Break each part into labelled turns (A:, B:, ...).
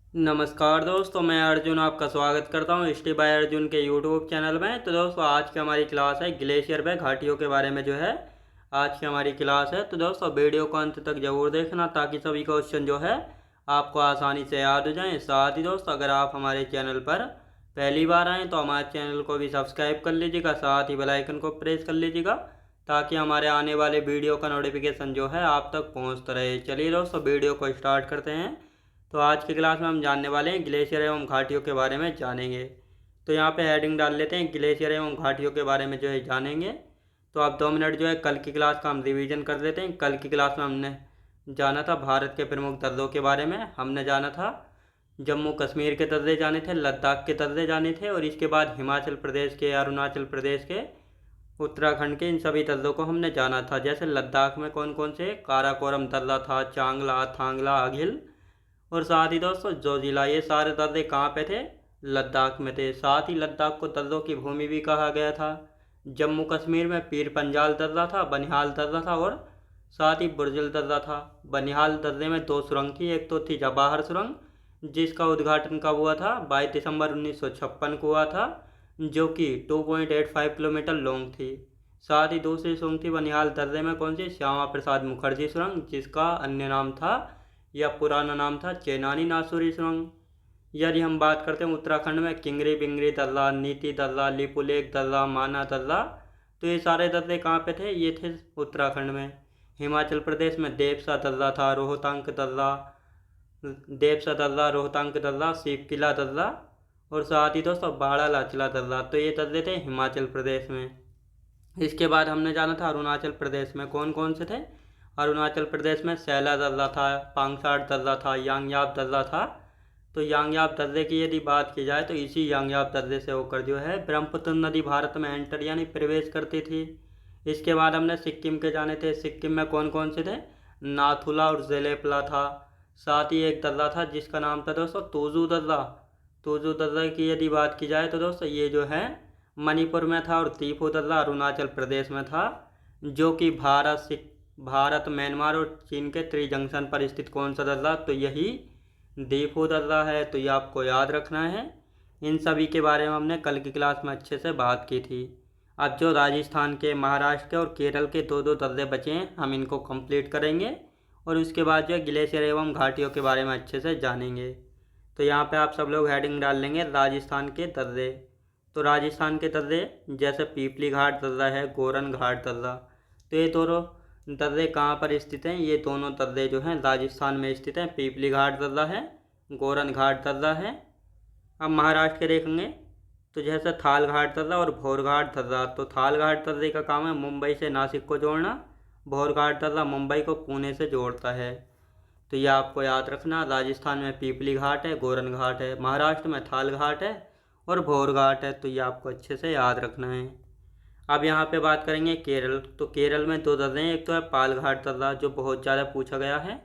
A: नमस्कार दोस्तों, मैं अर्जुन आपका स्वागत करता हूँ हिस्ट्री बाय अर्जुन के यूट्यूब चैनल में। तो दोस्तों, आज की हमारी क्लास है ग्लेशियर व घाटियों के बारे में जो है आज की हमारी क्लास है। तो दोस्तों, वीडियो को अंत तक जरूर देखना ताकि सभी क्वेश्चन जो है आपको आसानी से याद हो जाएं। साथ ही दोस्तों, अगर आप हमारे चैनल पर पहली बार आएँ तो हमारे चैनल को भी सब्सक्राइब कर लीजिएगा, साथ ही बेल आइकन को प्रेस कर लीजिएगा ताकि हमारे आने वाले वीडियो का नोटिफिकेशन जो है आप तक पहुँचता रहे। चलिए दोस्तों, वीडियो को स्टार्ट करते हैं। तो आज की क्लास में हम जानने वाले हैं ग्लेशियर एवं घाटियों के बारे में जानेंगे। तो यहाँ पे हेडिंग डाल लेते हैं, ग्लेशियर एवं घाटियों के बारे में जो है जानेंगे। तो आप 2 मिनट जो है कल की क्लास का हम रिवीजन कर लेते हैं। कल की क्लास में हमने जाना था भारत के प्रमुख दर्रों के बारे में। हमने जाना था जम्मू कश्मीर के दर्रे जाने थे, लद्दाख के दर्रे जाने थे, और इसके बाद हिमाचल प्रदेश के, अरुणाचल प्रदेश के, उत्तराखंड के, इन सभी दर्रों को हमने जाना था। जैसे लद्दाख में कौन कौन से, काराकोरम दर्रा था, चांगला, थांगला, अघिल, और साथ ही दोस्तों जोजिला। ये सारे दर्रे कहाँ पे थे? लद्दाख में थे। साथ ही लद्दाख को दर्रों की भूमि भी कहा गया था। जम्मू कश्मीर में पीर पंजाल दर्रा था, बनिहाल दर्रा था, और साथ ही बुर्जिल दर्रा था। बनिहाल दर्रे में 2 सुरंग थी। एक तो थी जवाहर सुरंग, जिसका उद्घाटन कब हुआ था? 22 दिसंबर 1956 को हुआ था, जो कि 2.85 किलोमीटर लॉन्ग थी। साथ ही दूसरी सुरंग थी बनिहाल दर्रे में, कौन सी? श्यामा प्रसाद मुखर्जी सुरंग, जिसका अन्य नाम था या पुराना नाम था चेनानी नासूरी सुरंग। यदि हम बात करते हैं उत्तराखंड में, किंगरी बिंगरी दर्रा, नीति दर्रा, लिपुलेख दर्रा, माना दर्रा, तो ये सारे दर्रे कहाँ पे थे? ये थे उत्तराखंड में। हिमाचल प्रदेश में देवसा दर्रा था, रोहतांग दर्रा, देवसा दर्रा, रोहतांग दर्रा, सीप किला दर्रा, और साथ ही दोस्तों बाड़ा लाचला दर्रा। तो ये दर्रे थे हिमाचल प्रदेश में। इसके बाद हमने जाना था अरुणाचल प्रदेश में। कौन कौन से थे? अरुणाचल प्रदेश में सैला दर्रा था, पांगसाट दर्रा था, यांगयाप दर्रा था। तो यांगयाप दर्रे की यदि बात की जाए तो इसी यांगयाप दर्रे से होकर जो है ब्रह्मपुत्र नदी भारत में एंटर यानी प्रवेश करती थी। इसके बाद हमने सिक्किम के जाने थे। सिक्किम में कौन कौन से थे? नाथुला और जेलेपला था। साथ ही एक दर्रा था जिसका नाम था दोस्तों तोजू दर्रा। तोजू दर्रा की यदि बात की जाए तो दोस्तों ये जो है मणिपुर में था, और तीफू दर्रा अरुणाचल प्रदेश में था, जो कि भारत, म्यांमार और चीन के त्रिजंक्शन पर स्थित कौन सा दर्रा? तो यही दीफू दर्रा है। तो ये आपको याद रखना है। इन सभी के बारे में हमने कल की क्लास में अच्छे से बात की थी। अब जो राजस्थान के, महाराष्ट्र के और केरल के दो दो दर्रे बचे हैं, हम इनको कंप्लीट करेंगे और उसके बाद जो है ग्लेशियर एवं घाटियों के बारे में अच्छे से जानेंगे। तो यहाँ पे आप सब लोग हेडिंग डाल लेंगे राजस्थान के दर्रे। तो राजस्थान के दर्रे जैसे पीपली घाट दर्रा है, गोरन घाट दर्रा, तो ये दोनों दर्रे कहाँ पर स्थित हैं? ये दोनों दर्रे जो हैं राजस्थान में स्थित हैं। पीपली घाट दर्रा है, गोरन घाट दर्रा है। अब महाराष्ट्र के देखेंगे तो जैसे थाल घाट दर्रा और भौर घाट दर्रा। तो थाल घाट दर्रे का काम है मुंबई से नासिक को जोड़ना, भौर घाट दर्रा मुंबई को पुणे से जोड़ता है। तो ये आपको याद रखना। राजस्थान में पीपली घाट है, गोरन घाट है, महाराष्ट्र में थाल घाट है और भौर घाट है। तो ये आपको अच्छे से याद रखना है। अब यहाँ पे बात करेंगे केरल। तो केरल में दो दर्रे हैं। एक तो है पालघाट दर्रा, जो बहुत ज़्यादा पूछा गया है।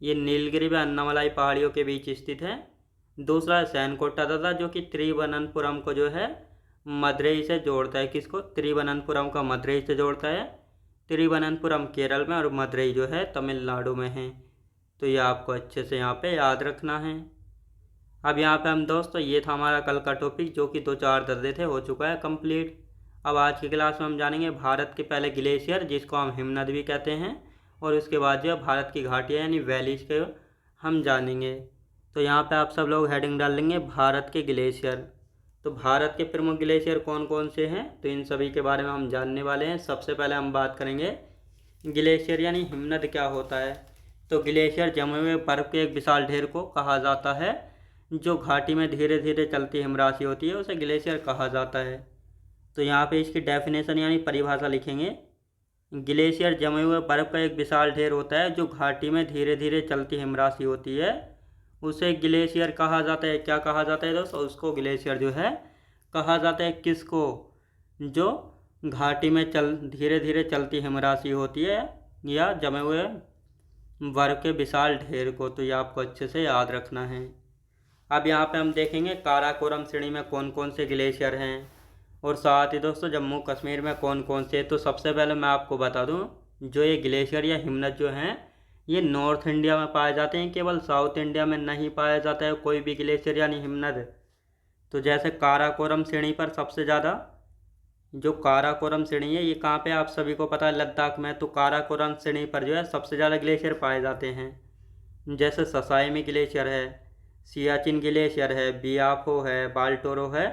A: ये नीलगिरी व अन्नामलाई पहाड़ियों के बीच स्थित है। दूसरा है सैनकोटा दर्रा, जो कि त्रिवनंतपुरम को जो है मदुरई से जोड़ता है। किसको? त्रिवनंतपुरम का मदुरई से जोड़ता है। त्रिवनंतपुरम केरल में और मदुरई जो है तमिलनाडु में है। तो ये आपको अच्छे से यहाँ पे याद रखना है। अब यहाँ पे हम दोस्तों, ये था हमारा कल का टॉपिक, जो कि 2-4 दर्रे थे, हो चुका है कंप्लीट। अब आज की क्लास में हम जानेंगे भारत के पहले ग्लेशियर, जिसको हम हिमनद भी कहते हैं, और उसके बाद जो है भारत की घाटियाँ यानी वैलीज के हम जानेंगे। तो यहाँ पे आप सब लोग हेडिंग डाल लेंगे भारत के ग्लेशियर। तो भारत के प्रमुख ग्लेशियर कौन कौन से हैं? तो इन सभी के बारे में हम जानने वाले हैं। सबसे पहले हम बात करेंगे ग्लेशियर यानी हिमनद क्या होता है। तो ग्लेशियर जमे हुए बर्फ के एक विशाल ढेर को कहा जाता है। जो घाटी में धीरे धीरे चलती हिमराशि होती है उसे ग्लेशियर कहा जाता है। तो यहाँ पे इसकी डेफिनेशन यानी परिभाषा लिखेंगे। ग्लेशियर जमे हुए बर्फ का एक विशाल ढेर होता है जो घाटी में धीरे धीरे चलती हिमराशि होती है, उसे ग्लेशियर कहा जाता है। क्या कहा जाता है दोस्तों? उसको ग्लेशियर जो है कहा जाता है। किसको? जो घाटी में धीरे धीरे चलती हिमराशि होती है या जमे हुए बर्फ के विशाल ढेर को। तो ये आपको अच्छे से याद रखना है। अब यहाँ पे हम देखेंगे काराकोरम श्रेणी में कौन कौन से ग्लेशियर हैं, और साथ ही दोस्तों जम्मू कश्मीर में कौन कौन से। तो सबसे पहले मैं आपको बता दूं, जो ये ग्लेशियर या हिमनद जो हैं ये नॉर्थ इंडिया में पाए जाते हैं, केवल साउथ इंडिया में नहीं पाया जाता है कोई भी ग्लेशियर यानी हिमनद। तो जैसे काराकोरम श्रेणी पर सबसे ज़्यादा जो काराकोरम श्रेणी है ये कहाँ पे आप सभी को पता है, लद्दाख में। तो काराकोरम श्रेणी पर जो है सबसे ज़्यादा ग्लेशियर पाए जाते हैं। जैसे ससाइमी ग्लेशियर है, सियाचिन ग्लेशियर है, बियाफो है, बाल्टोरो है,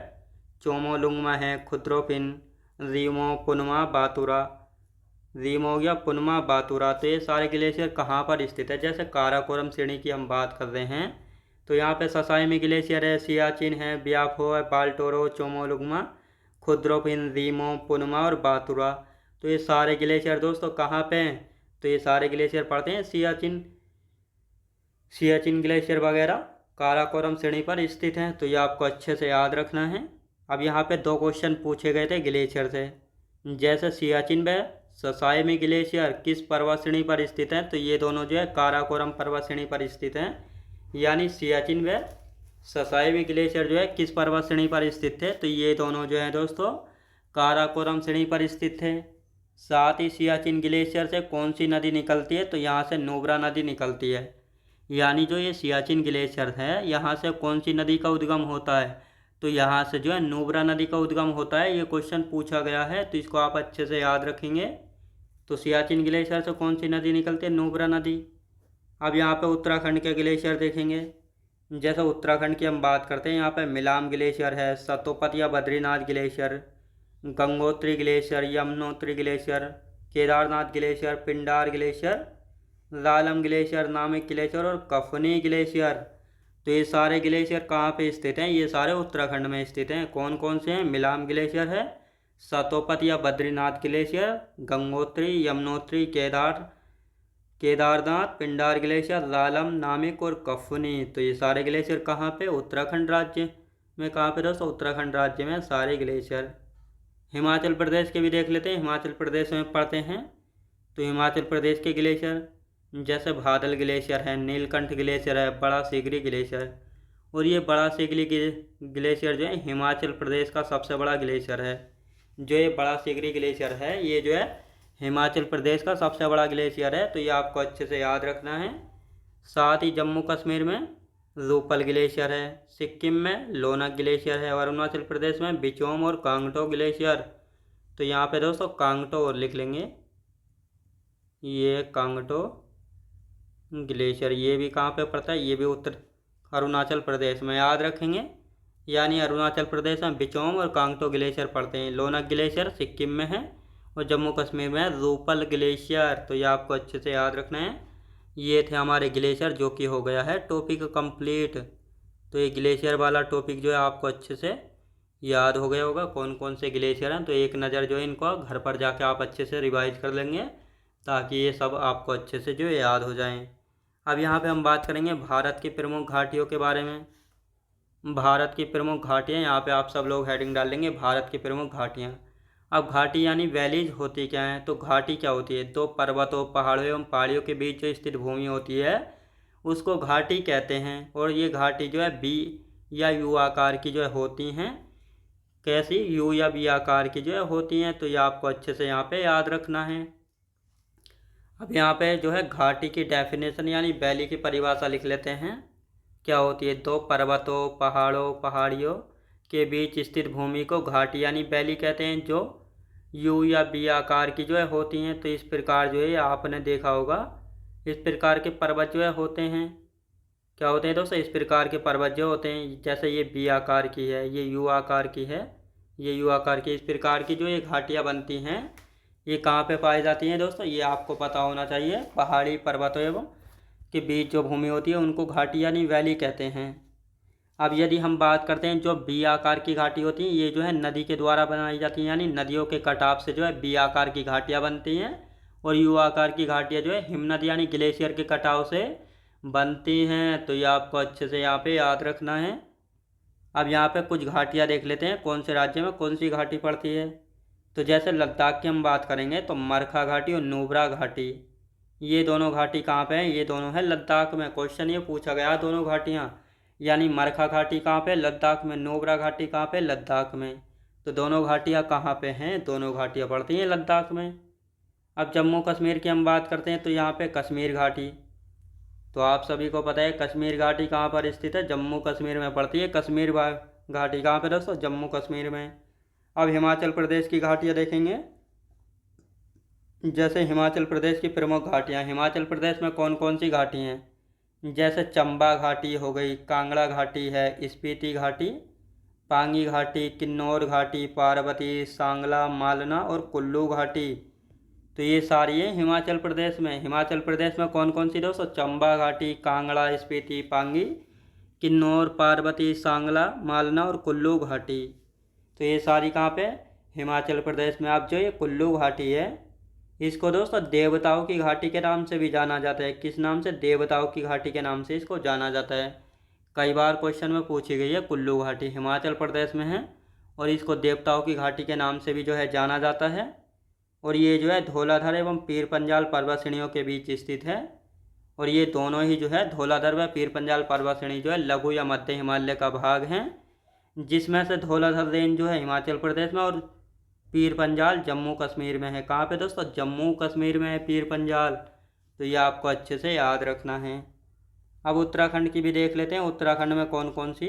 A: चोमोलुंगमा है, खुद्रोपिन, रीमो, पुनमा, बातुरा, रीमो या पुनमा, बातुरा। तो ये सारे ग्लेशियर कहाँ पर स्थित है? जैसे काराकोरम श्रेणी की हम बात कर रहे हैं तो यहाँ पे ससाइमी ग्लेशियर है, सियाचिन है, बियाफो है, बाल्टोरो, चोमोलुंगमा, खुद्रोपिन, रीमो, पुनमा और बातुरा। तो ये सारे ग्लेशियर दोस्तों कहाँ पे हैं? तो ये सारे ग्लेशियर पड़ते हैं सियाचिन ग्लेशियर वगैरह काराकोरम श्रेणी पर स्थित हैं। तो ये आपको अच्छे से याद रखना है। अब यहाँ पे 2 क्वेश्चन पूछे गए थे ग्लेशियर से। जैसे सियाचिन व ससाइमी ग्लेशियर किस पर्वत श्रेणी पर स्थित हैं? तो ये दोनों जो है काराकोरम पर्वत श्रेणी पर स्थित हैं। यानी सियाचिन व ससाइमी ग्लेशियर जो है किस पर्वत श्रेणी पर स्थित थे? तो ये दोनों जो है दोस्तों काराकोरम श्रेणी पर स्थित थे। साथ ही सियाचिन ग्लेशियर से कौन सी नदी निकलती है? तो यहाँ से नुब्रा नदी निकलती है। यानी जो ये सियाचिन ग्लेशियर है यहाँ से कौन सी नदी का उद्गम होता है? तो यहाँ से जो है नुब्रा नदी का उद्गम होता है। ये क्वेश्चन पूछा गया है तो इसको आप अच्छे से याद रखेंगे। तो सियाचिन ग्लेशियर से कौन सी नदी निकलती है? नुब्रा नदी। अब यहाँ पे उत्तराखंड के ग्लेशियर देखेंगे। जैसे उत्तराखंड की हम बात करते हैं, यहाँ पे मिलाम ग्लेशियर है, सतोपत या Badrinath glacier, Gangotri glacier, Yamunotri glacier, Kedarnath glacier, Pindar glacier, Lalam glacier, Namik glacier और कफनी ग्लेशियर। तो ये सारे ग्लेशियर कहाँ पे स्थित हैं? ये सारे उत्तराखंड में स्थित हैं। कौन कौन से हैं? मिलाम ग्लेशियर है, सतोपत या बद्रीनाथ ग्लेशियर, गंगोत्री, यमुनोत्री, केदारनाथ, पिंडार ग्लेशियर, लालम, नामिक और कफनी। तो ये सारे ग्लेशियर कहाँ पे? उत्तराखंड राज्य में। कहाँ पे दोस्तों? उत्तराखंड राज्य में सारे ग्लेशियर। हिमाचल प्रदेश के भी देख लेते हैं, हिमाचल प्रदेश में पड़ते हैं। तो हिमाचल प्रदेश के ग्लेशियर जैसे भादल ग्लेशियर है, नीलकंठ ग्लेशियर है, बड़ा सीगरी ग्लेशियर। और ये बड़ा सीगरी ग्लेशियर जो है हिमाचल प्रदेश का सबसे बड़ा ग्लेशियर है। जो ये बड़ा सीगरी ग्लेशियर है ये जो है हिमाचल प्रदेश का सबसे बड़ा ग्लेशियर है। तो ये आपको अच्छे से याद रखना है। साथ ही जम्मू कश्मीर में रूपल ग्लेशियर है, सिक्किम में लोनाक ग्लेशियर है, और अरुणाचल प्रदेश में बिचोम और कांगटो ग्लेशियर। तो यहाँ पे दोस्तों कांगटो और लिख लेंगे, ये कांगटो ग्लेशियर। ये भी कहाँ पे पड़ता है? ये भी अरुणाचल प्रदेश में, याद रखेंगे। यानी अरुणाचल प्रदेश में बिचोम और कांगटो ग्लेशियर पड़ते हैं। लोनाक ग्लेशियर सिक्किम में है और जम्मू कश्मीर में रूपल ग्लेशियर। तो ये आपको अच्छे से याद रखना है। ये थे हमारे ग्लेशियर, जो कि हो गया है टॉपिक कंप्लीट। तो ये ग्लेशियर वाला टॉपिक जो है आपको अच्छे से याद हो गया होगा, कौन कौन से ग्लेशियर हैं। तो एक नज़र जो है इनको घर पर जाके आप अच्छे से रिवाइज कर लेंगे ताकि ये सब आपको अच्छे से जो है याद हो जाएं। अब यहाँ पे हम बात करेंगे भारत की प्रमुख घाटियों के बारे में। भारत की प्रमुख घाटियाँ, यहाँ पे आप सब लोग हेडिंग डाल लेंगे भारत की प्रमुख घाटियाँ। अब घाटी यानी वैलीज होती क्या है? तो घाटी क्या होती है? 2 पर्वतों, पहाड़ों एवं पहाड़ियों के बीच जो स्थित भूमि होती है उसको घाटी कहते हैं। और ये घाटी जो है बी या यू आकार की जो है होती हैं। कैसी? यू या बी आकार की जो है होती हैं। तो ये आपको अच्छे से यहाँ पे याद रखना है। अब यहाँ पे जो है घाटी की डेफिनेशन यानी वैली की परिभाषा लिख लेते हैं। क्या होती है? 2 पर्वतों, पहाड़ों, पहाड़ियों के बीच स्थित भूमि को घाटी यानी वैली कहते हैं, जो यू या बी आकार की जो है होती हैं। तो इस प्रकार जो है आपने देखा होगा, इस प्रकार के पर्वत जो है होते हैं। क्या होते हैं दोस्तों? इस प्रकार के पर्वत जो होते हैं, जैसे ये बी आकार की है, ये यू आकार की है, ये यू आकार की। इस प्रकार की जो ये घाटियाँ बनती हैं ये कहाँ पे पाई जाती हैं दोस्तों? ये आपको पता होना चाहिए। पहाड़ी पर्वतों एवं के बीच जो भूमि होती है उनको घाटी यानी वैली कहते हैं। अब यदि हम बात करते हैं जो बी आकार की घाटी होती हैं, ये जो है नदी के द्वारा बनाई जाती हैं, यानी नदियों के कटाव से जो है बी आकार की घाटियाँ बनती हैं। और यू आकार की घाटियाँ जो है हिमनद यानी ग्लेशियर के कटाव से बनती हैं। तो ये आपको अच्छे से यहाँ पे याद रखना है। अब यहाँ पे कुछ घाटियाँ देख लेते हैं, कौन से राज्य में कौन सी घाटी पड़ती है। तो जैसे लद्दाख की हम बात करेंगे तो मरखा घाटी और नुब्रा घाटी, ये दोनों घाटी कहाँ पे हैं? ये दोनों है लद्दाख में। क्वेश्चन ये पूछा गया दोनों घाटियाँ, यानी मरखा घाटी कहाँ पे? लद्दाख में। नुब्रा घाटी कहाँ पे? लद्दाख में। तो दोनों घाटियाँ कहाँ पे हैं? दोनों घाटियाँ पड़ती हैं लद्दाख में। अब जम्मू कश्मीर की हम बात करते हैं तो यहाँ पे कश्मीर घाटी, तो आप सभी को पता है कश्मीर घाटी कहाँ पर स्थित है, जम्मू कश्मीर में पड़ती है। कश्मीर घाटी कहाँ पर दोस्तों, जम्मू कश्मीर में। अब हिमाचल प्रदेश की घाटियाँ देखेंगे। जैसे हिमाचल प्रदेश की प्रमुख घाटियाँ, हिमाचल प्रदेश में कौन कौन सी घाटी हैं, जैसे चंबा घाटी हो गई, कांगड़ा घाटी है, स्पीति घाटी, पांगी घाटी, किन्नौर घाटी, पार्वती, सांगला, मालना और कुल्लू घाटी। तो ये सारी है हिमाचल प्रदेश में। हिमाचल प्रदेश में कौन कौन सी दोस्तों, चंबा घाटी, कांगड़ा, स्पीति, पांगी, किन्नौर, पार्वती, सांगला, मालना और कुल्लू घाटी। तो ये सारी कहाँ पे, हिमाचल प्रदेश में। अब जो ये कुल्लू घाटी है, इसको दोस्तों देवताओं की घाटी के नाम से भी जाना जाता है। किस नाम से, देवताओं की घाटी के नाम से इसको जाना जाता है। कई बार क्वेश्चन में पूछी गई है। कुल्लू घाटी हिमाचल प्रदेश में है और इसको देवताओं की घाटी के नाम से भी जो है जाना जाता है। और ये जो है धौलाधर एवं पीर पंजाल पर्वत श्रेणियों के बीच स्थित है। और ये दोनों ही जो है धौलाधर व पीर पंजाल पर्वत श्रेणी जो है लघु या मध्य हिमालय का भाग हैं, जिसमें से धौलाधर रेंज जो है हिमाचल प्रदेश में और पीर पंजाल जम्मू कश्मीर में है। कहाँ पे दोस्तों, जम्मू कश्मीर में है पीर पंजाल। तो ये आपको अच्छे से याद रखना है। अब उत्तराखंड की भी देख लेते हैं। उत्तराखंड में कौन कौन सी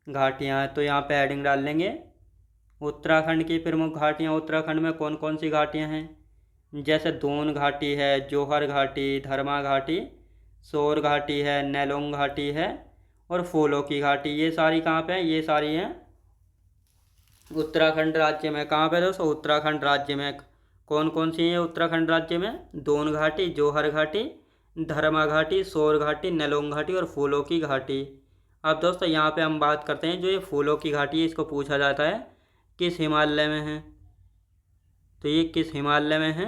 A: घाटियाँ हैं, तो यहाँ पे हेडिंग डाल लेंगे उत्तराखंड की प्रमुख घाटियाँ। उत्तराखंड में कौन कौन सी घाटियाँ हैं, जैसे दून घाटी है, जोहर घाटी, धर्मा घाटी, सोर घाटी है, नेलोंग घाटी है और फूलों की घाटी। ये सारी कहाँ पे हैं, ये सारी हैं उत्तराखंड राज्य में। कहाँ पे दोस्तों, उत्तराखंड राज्य में। कौन कौन सी हैं उत्तराखंड राज्य में, दून घाटी, जोहर घाटी, धर्मा घाटी, सोर घाटी, नेलोंग घाटी और फूलों की घाटी। अब दोस्तों यहाँ पे हम बात करते हैं, जो ये फूलों की घाटी है इसको पूछा जाता है किस हिमालय में है। तो ये किस हिमालय में है,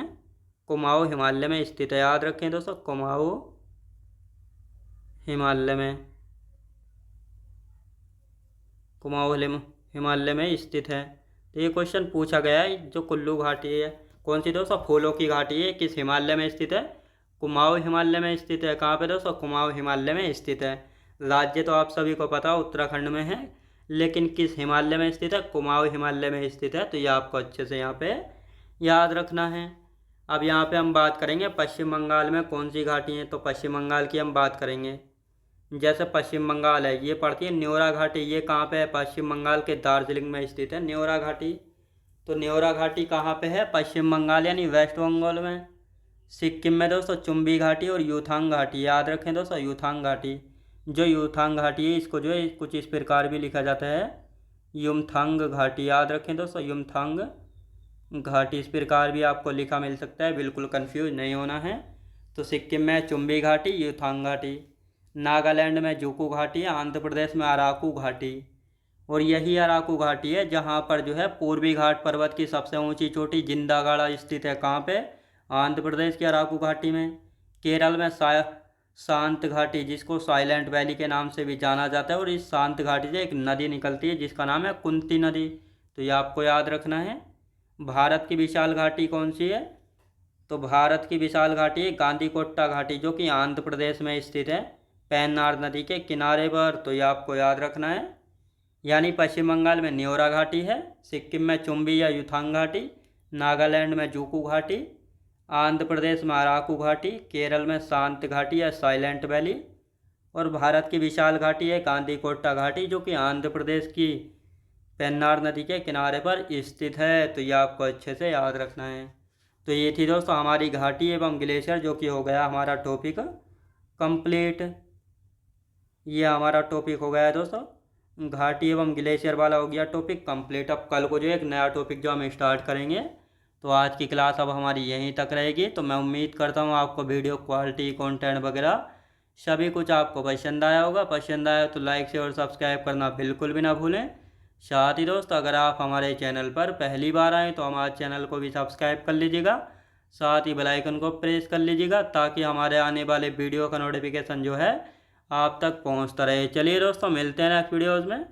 A: कुमाऊँ हिमालय में स्थित है। याद रखें दोस्तों, कुमाऊँ हिमालय में, कुमाऊँ हिमालय में स्थित है। तो ये क्वेश्चन पूछा गया है। जो कुल्लू घाटी है कौन सी दोस्तों, फूलों की घाटी है, किस हिमालय में स्थित है, कुमाऊँ हिमालय में स्थित है। कहाँ पे दोस्तों, कुमाऊँ हिमालय में स्थित है। राज्य तो आप सभी को पता उत्तराखंड में है, लेकिन किस हिमालय में स्थित है, कुमाऊँ हिमालय में स्थित है। तो ये आपको अच्छे से यहाँ पे याद रखना है। अब यहाँ पे हम बात करेंगे पश्चिम बंगाल में कौन सी घाटी हैं। तो पश्चिम बंगाल की हम बात करेंगे। जैसे पश्चिम बंगाल है, ये पड़ती है न्योरा घाटी। ये कहाँ पे है, पश्चिम बंगाल के दार्जिलिंग में स्थित है न्योरा घाटी। तो न्योरा घाटी कहाँ पे है, पश्चिम बंगाल यानी वेस्ट बंगाल में। सिक्किम में दोस्तों चुम्बी घाटी और यूथांग घाटी। याद रखें दोस्तों, यूथांग घाटी। जो यूथांग घाटी है इसको जो है कुछ इस प्रकार भी लिखा जाता है, युमथांग घाटी। याद रखें दोस्तों, युमथांग घाटी इस प्रकार भी आपको लिखा मिल सकता है, बिल्कुल कंफ्यूज नहीं होना है। तो सिक्किम में चुम्बी घाटी, यूथांग घाटी। नागालैंड में जुकू घाटी है, आंध्र प्रदेश में अराकू घाटी। और यही अराकू घाटी है जहाँ पर जो है पूर्वी घाट पर्वत की सबसे ऊंची चोटी जिंदागाड़ा स्थित है। कहाँ पे, आंध्र प्रदेश की अराकू घाटी में। केरल में शांत घाटी, जिसको साइलेंट वैली के नाम से भी जाना जाता है। और इस शांत घाटी से एक नदी निकलती है जिसका नाम है कुंती नदी। तो ये आपको याद रखना है। भारत की विशाल घाटी कौन सी है, तो भारत की विशाल घाटी है गांधीकोट्टा घाटी, जो कि आंध्र प्रदेश में स्थित है पेन्नार नदी के किनारे पर। तो ये आपको याद रखना है। यानी पश्चिम बंगाल में न्योरा घाटी है, सिक्किम में चुम्बी या युथांग घाटी, नागालैंड में जुकू घाटी, आंध्र प्रदेश में अराकू घाटी, केरल में शांत घाटी या साइलेंट वैली और भारत की विशाल घाटी है गांधीकोट्टा घाटी, जो कि आंध्र प्रदेश की पेन्नार नदी के किनारे पर स्थित है। तो ये आपको अच्छे से याद रखना है। तो ये थी दोस्तों हमारी घाटी एवं ग्लेशियर, जो कि हो गया हमारा टॉपिक कंप्लीट। ये हमारा टॉपिक हो गया है दोस्तों, घाटी एवं ग्लेशियर वाला हो गया टॉपिक कंप्लीट। अब कल को जो एक नया टॉपिक जो हम स्टार्ट करेंगे। तो आज की क्लास अब हमारी यहीं तक रहेगी। तो मैं उम्मीद करता हूँ आपको वीडियो क्वालिटी, कंटेंट वगैरह सभी कुछ आपको पसंद आया होगा। पसंद आया तो लाइक शेयर और सब्सक्राइब करना बिल्कुल भी ना भूलें। साथ ही दोस्त अगर आप हमारे चैनल पर पहली बार आएँ तो हमारे चैनल को भी सब्सक्राइब कर लीजिएगा। साथ ही बेल आइकन को प्रेस कर लीजिएगा, ताकि हमारे आने वाले वीडियो का नोटिफिकेशन जो है आप तक पहुंचता रहे। चलिए दोस्तों, मिलते हैं नेक्स्ट वीडियोज़ में।